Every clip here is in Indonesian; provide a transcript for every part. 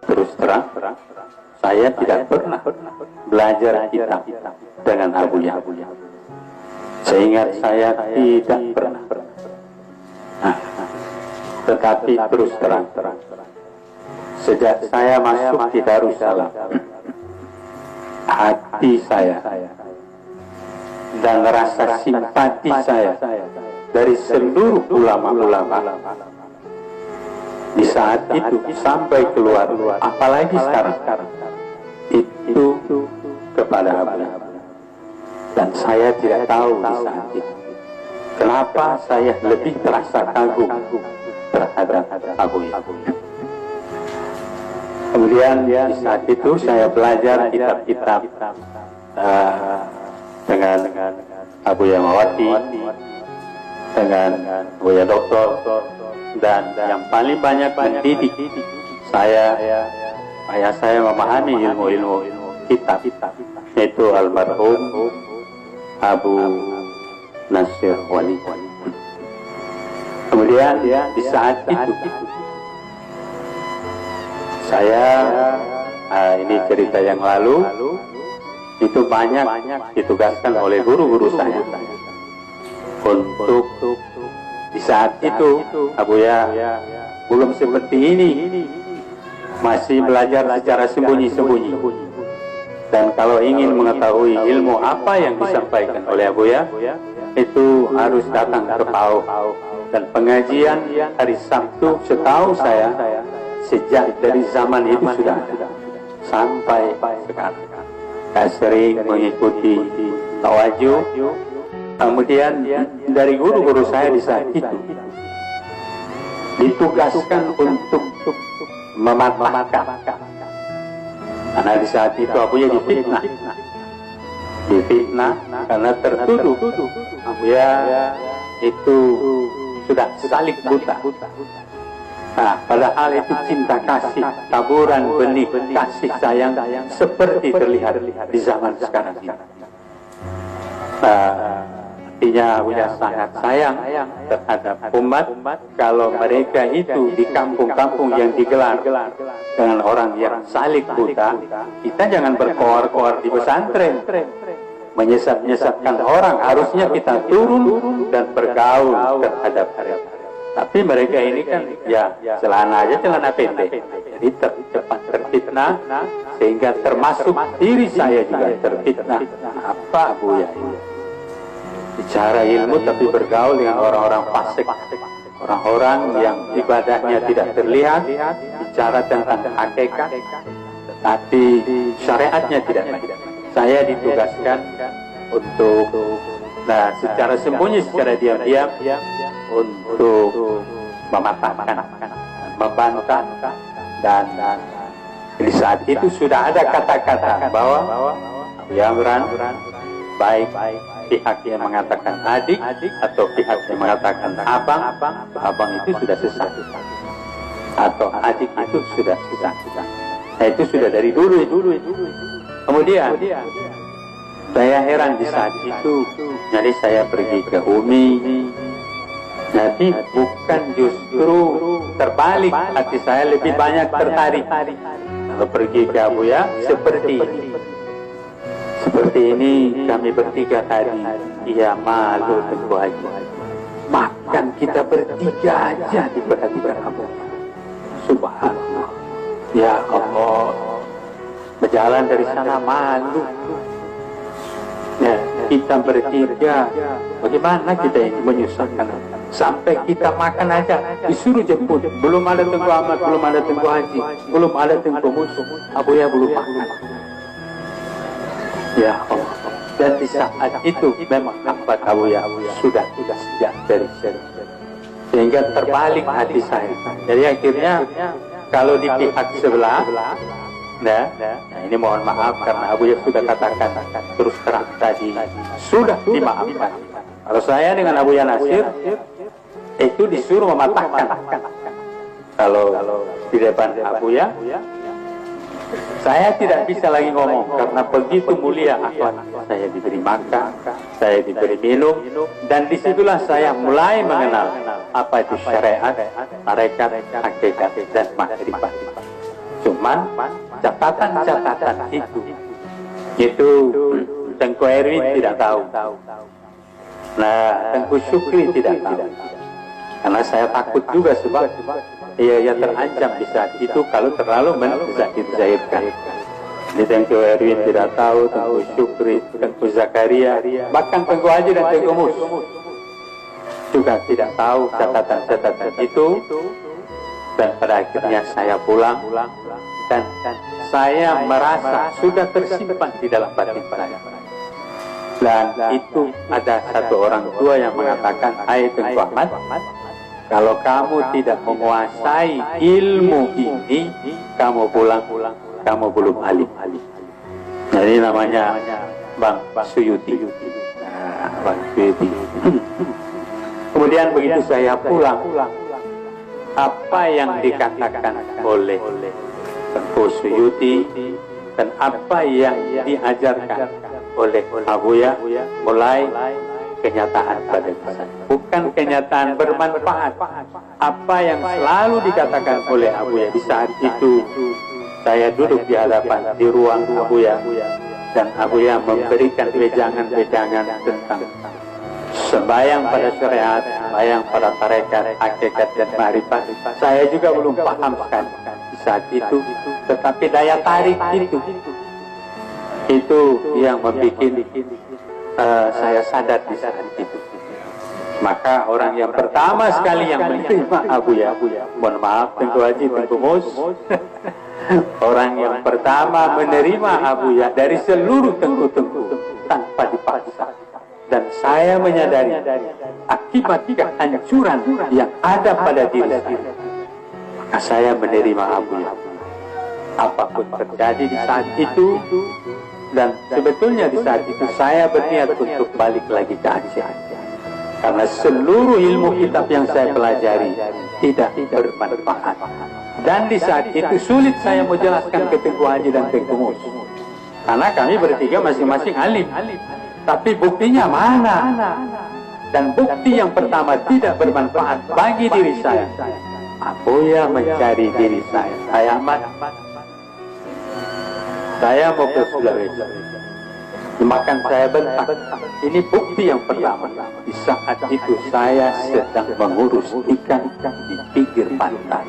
Terus terang, saya tidak pernah belajar kitab dengan Abu Ya. Seingat saya tidak pernah. Tetapi terus terang, sejak saya masuk di Darussalam, hati saya dan rasa simpati saya dari seluruh ulama-ulama di saat itu sampai keluar, apalagi sekarang, itu kepada Abu. Dan saya tidak tahu di saat itu kenapa saya lebih terasa kagum terhadap Abu Ya. Kemudian di saat itu saya belajar kitab-kitab dengan Abu Ya Mawati, dengan Buya Doktor, dan yang paling banyak mendidik saya, ayah saya memahami ilmu-ilmu kitab, yaitu almarhum Abu Nasir Wali. Kemudian di saat itu saya, ini cerita yang lalu, itu banyak ditugaskan oleh guru-guru saya untuk di saat itu Abu Ya belum seperti ini, masih belajar secara sembunyi-sembunyi. Dan kalau ingin mengetahui ilmu apa yang disampaikan oleh Abu Ya, itu harus datang ke PAUD. Dan pengajian hari Sabtu, setahu saya, sejak dari zaman itu sudah ada sampai sekarang. Saya sering mengikuti tawajuh. Kemudian dari guru-guru saya di saat itu ditugaskan untuk mematahkan, karena di saat itu Abu Ya difitnah karena tertuduh Abu Ya itu sudah salik buta. Nah, padahal itu cinta kasih, taburan benih kasih sayang seperti terlihat di zaman sekarang ini. Artinya Abu Ya sangat sayang terhadap umat. Kalau mereka itu di kampung-kampung yang digelar dengan orang yang salik buta, kita jangan berkoar-koar di pesantren menyesat-nyesatkan orang. Harusnya kita turun dan bergaul terhadap mereka. Tapi mereka ini kan ya celana aja, celana pendek, jadi cepat terfitnah, sehingga termasuk diri saya juga terfitnah. Apa Abu Ya ini? Bicara ilmu tapi bergaul dengan orang-orang fasik, orang-orang yang ibadahnya tidak terlihat, bicara tentang hakikat tetapi syariatnya tidak baik. Saya ditugaskan untuk secara sembunyi, secara diam-diam untuk mematahkan, membantah, dan di saat itu sudah ada kata-kata bahwa yang baik pihak yang mengatakan adik atau pihak yang mengatakan abang itu sudah sesat, atau adik itu sudah sesat. Nah, itu sudah dari dulu. Kemudian saya heran di saat itu, jadi saya pergi ke Umi, jadi bukan justru terbalik, hati saya lebih banyak tertarik. Kalau pergi ke Abu Ya seperti ini. Seperti ini kami bertiga tadi, ia malu Tengku Haji. Makan kita bertiga aja diperhatikan Abu. Subhanallah. Ya Allah, berjalan dari sana malu. Ya, kita bertiga, bagaimana kita ini menyusahkan? Sampai kita makan aja disuruh jemput. Belum ada Tengku Ahmad, belum ada Tengku Haji, belum ada Tengku Musuh. Abu Ya belum makan. Ya Allah. Dan di saat itu memang hamba Abu Ya sudah sejak dari sehingga terbalik hati saya. Jadi akhirnya Kalau di pihak sebelah, nah ini mohon maaf karena Abu ya sudah katakan terus terang tadi, sudah dimaafkan. Kalau saya dengan Abu Ya Nasir itu disuruh mematahkan. Kalau di depan Abu Ya, saya tidak bisa lagi ngomong karena begitu mulia akhlak. Saya diberi makan, saya diberi minum, dan disitulah saya mulai mengenal apa itu syariat, tarekat, hakikat, dan makrifat. Cuman catatan-catatan itu Tengku Erwin tidak tahu. Nah, Tengku Syukri tidak tahu. Karena saya takut juga sebab ia terancam di saat itu kalau terlalu menzahirkan. Jadi Tengku Erwin tidak tahu, Tengku Syukri, Tengku Zakaria, bahkan Tengku Haji dan Tengku Mus juga tidak tahu catatan-catatan itu. Dan pada akhirnya saya pulang dan saya merasa sudah tersimpan di dalam batin saya. Dan itu ada satu orang tua yang mengatakan, "Hai Tengku Ahmad, kalau kamu tidak menguasai ilmu ini, kamu pulang, kamu belum alim." Jadi namanya Bang Suyuti. Nah, Bang Suyuti. Kemudian begitu saya pulang, apa yang dikatakan oleh Tengku Suyuti dan apa yang diajarkan oleh Abu Ya mulai kenyataan pada saya. Bukan kenyataan bermanfaat. Apa yang selalu dikatakan oleh Abu Ya di saat itu, saya duduk di hadapan di ruang Abu Ya dan Abu Ya memberikan wejangan-wejangan tentang sembahyang pada syariat, sembahyang pada tarekat, hakikat dan makrifat. Saya juga belum paham sekali di saat itu, tetapi daya tarik itu yang membuat saya sadar di saat itu. Maka orang yang pertama sekali yang menerima Abu Ya, mohon maaf Tengku Haji, Tengku Mus, orang yang pertama menerima Abu Ya dari seluruh tengku-tengku tanpa dipaksa. Dan saya menyadari akibat kehancuran yang ada pada diri saya, maka saya menerima Abu Ya. Apapun terjadi di saat itu, dan sebetulnya di saat itu saya berniat untuk balik lagi ke Aceh. Karena seluruh ilmu kitab yang saya pelajari tidak bermanfaat. Dan di saat itu sulit saya menjelaskan ke Tengku Haji dan Tengku Mus. Karena kami bertiga masing-masing alim. Tapi buktinya mana? Dan bukti yang pertama tidak bermanfaat bagi diri saya. Abu Ya mencari diri saya. Saya Ahmad, saya mau ke Sulawesi. Makan saya bentak. Ini bukti yang pertama. Di saat itu saya sedang mengurus ikan di pinggir pantai.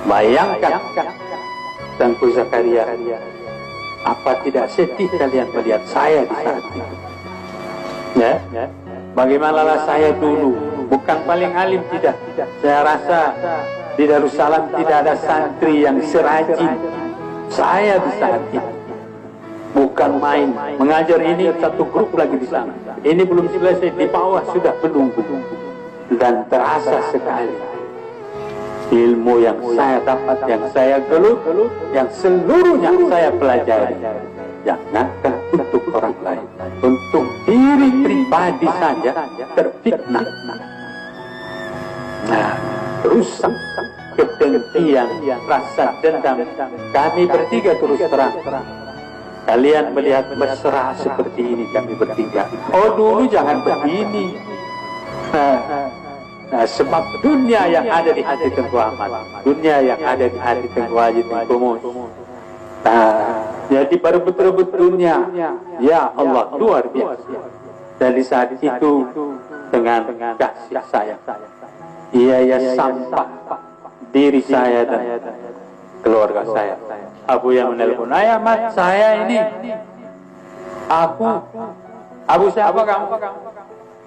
Bayangkan Tengku Zakaria, apa tidak sedih kalian melihat saya di saat itu? Ya, bagaimanalah saya dulu, bukan paling alim tidak. Saya rasa di Darussalam tidak ada santri yang serajin saya di saat itu. Bukan main, mengajar ini satu grup lagi di sana. Ini belum selesai, di bawah sudah menunggu. Dan terasa sekali ilmu yang saya dapat, yang saya gelut, yang seluruhnya saya pelajari. Jangankan untuk orang lain, untuk diri pribadi saja terfitnah. Nah, rusak kedengkian, rasa dendam. Kami bertiga terus terang. Kalian melihat mesra seperti ini kami bertiga. Oh dulu jangan begini. Nah, sebab dunia yang ada di hati Tengku Ahmad, dunia yang ada di hati Tengku Haji, Tengku Mus. Nah, jadi baru betul-betul dunia. Ya Allah, luar biasa. Dan di saat itu dengan kasih sayang, ia sampah diri saya dan keluarga saya. Abu yang menelpon, "Ayah Ahmad, saya ini Abu siapa kamu?"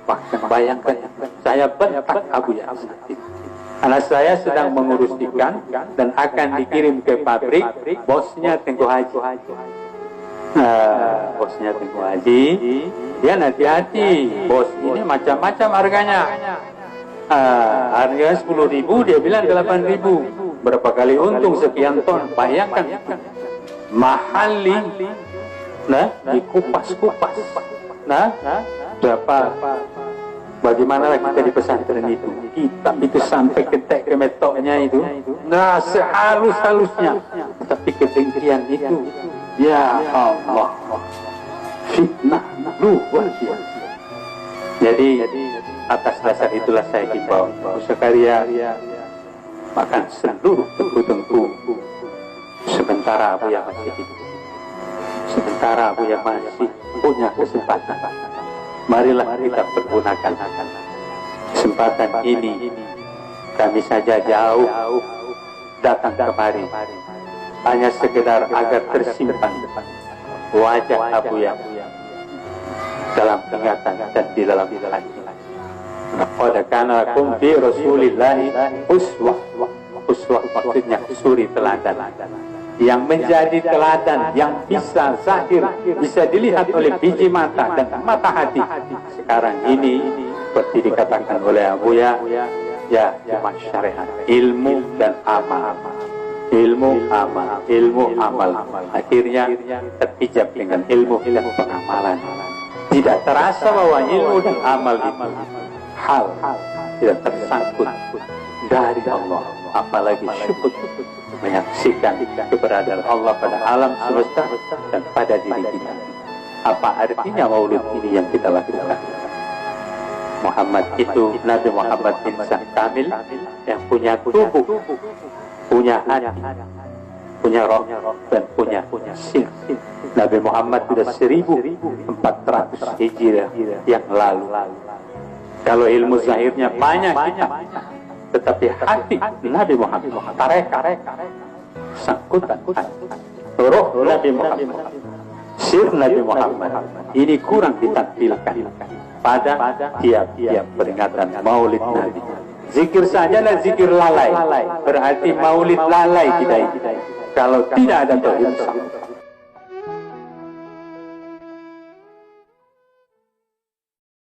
Bahkan bayangkan, saya bentak Abu Ya. Karena saya sedang mengurus ikan dan akan dikirim ke pabrik bosnya Tengku Haji. Bosnya Tengku Haji, dia hati-hati. Bos ini macam-macam harganya. Harga 10.000, dia bilang 8.000. berapa kali untung sekian ton, bayangkan mahali, nah dikupas-kupas, nah berapa, bagaimana kita di pesantren itu, kita itu sampai ketek kemetoknya itu, nah sehalus-halusnya, tapi kedengkian itu, ya Allah, fitnah luar biasa. Jadi atas dasar itulah saya himbau sekalian, makan seluruh tengku-tengku sementara Buya masih hidup, sementara Buya masih punya kesempatan. Marilah kita pergunakan kesempatan ini. Kami saja jauh datang kemari hanya sekedar agar tersimpan wajah Buya dalam ingatan dan di dalam hati. Qad kana lakum fi Rasulillahi uswah. Uswah maksudnya suri teladan, yang menjadi teladan yang bisa zahir, bisa dilihat oleh biji mata dan mata hati. Sekarang ini seperti dikatakan oleh Buya, ya cuma syariat, ilmu dan amal, ilmu amal, ilmu amal. Akhirnya terpijak dengan ilmu dan pengamalan. Tidak terasa bahwa ilmu dan amal itu hal tidak tersangkut dari Allah, apalagi syukur menyaksikan keberadaan Allah pada alam semesta dan pada diri kita. Apa artinya maulid ini yang kita lakukan? Muhammad itu Nabi Muhammad insan kamil yang punya tubuh, punya hati, punya roh dan punya sir. Nabi Muhammad sudah 1400 Hijriah yang lalu. Kalau ilmu zahirnya banyak kita, tetapi hati Nabi Muhammad, karek sangkutan roh Nabi Muhammad, sir Nabi Muhammad, ini kurang ditampilkan pada tiap-tiap peringatan Maulid Nabi. Zikir sajalah zikir lalai, berarti Maulid lalai kita ini. Kalau tidak ada tauhid,